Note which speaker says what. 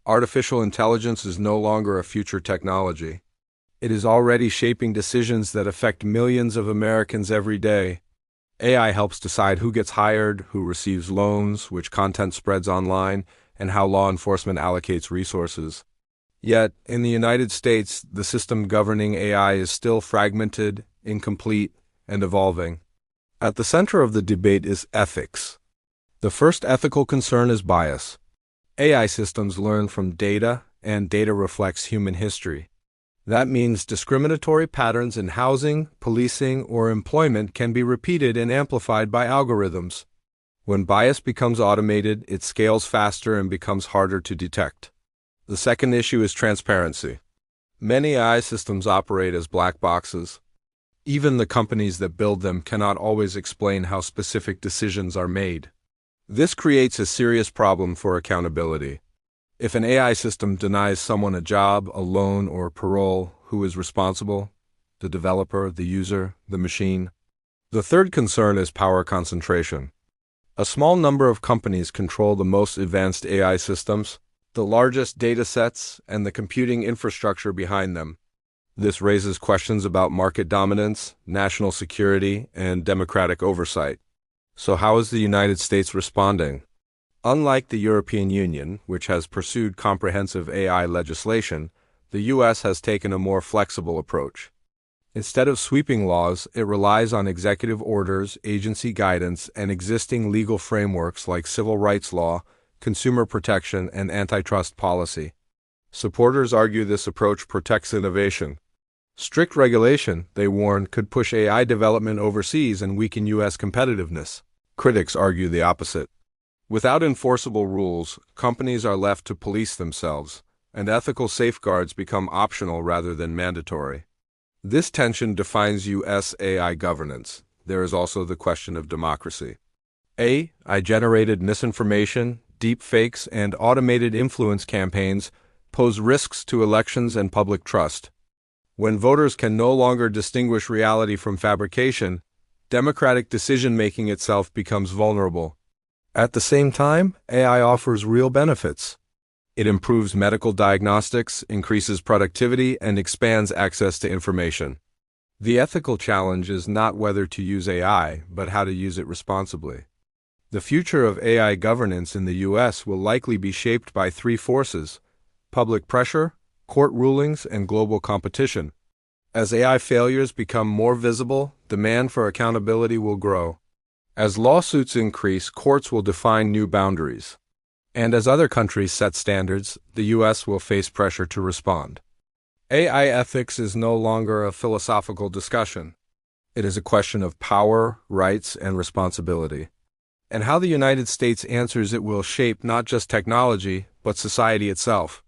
Speaker 1: Artificial intelligence is no longer a future technology. It is already shaping decisions that affect millions of Americans every day. AI helps decide who gets hired, who receives loans, which content spreads online, and how law enforcement allocates resources. Yet, in the United States, the system governing AI is still fragmented, incomplete, and evolving. At the center of the debate is ethics. The first ethical concern is bias. AI systems learn from data, and data reflects human history. That means discriminatory patterns in housing, policing, or employment can be repeated and amplified by algorithms. When bias becomes automated, it scales faster and becomes harder to detect. The second issue is transparency. Many AI systems operate as black boxes. Even the companies that build them cannot always explain how specific decisions are made. This creates a serious problem for accountability. If an AI system denies someone a job, a loan, or parole, who is responsible? The developer, the user, the machine? The third concern is power concentration. A small number of companies control the most advanced AI systems, the largest data sets, and the computing infrastructure behind them. This raises questions about market dominance, national security, and democratic oversight. So how is the United States responding? Unlike the European Union, which has pursued comprehensive AI legislation, the U.S. has taken a more flexible approach. Instead of sweeping laws, it relies on executive orders, agency guidance, and existing legal frameworks like civil rights law, consumer protection, and antitrust policy. Supporters argue this approach protects innovation. Strict regulation, they warn, could push AI development overseas and weaken U.S. competitiveness. Critics argue the opposite. Without enforceable rules, companies are left to police themselves, and ethical safeguards become optional rather than mandatory. This tension defines U.S. AI governance. There is also the question of democracy. AI-generated misinformation, deepfakes, and automated influence campaigns pose risks to elections and public trust. When voters can no longer distinguish reality from fabrication, democratic decision-making itself becomes vulnerable. At the same time, AI offers real benefits. It improves medical diagnostics, increases productivity, and expands access to information. The ethical challenge is not whether to use AI, but how to use it responsibly. The future of AI governance in the U.S. will likely be shaped by three forces: public pressure, court rulings, and global competition. As AI failures become more visible, demand for accountability will grow. As lawsuits increase, courts will define new boundaries. And as other countries set standards, the U.S. will face pressure to respond. AI ethics is no longer a philosophical discussion. It is a question of power, rights, and responsibility. And how the United States answers it will shape not just technology, but society itself.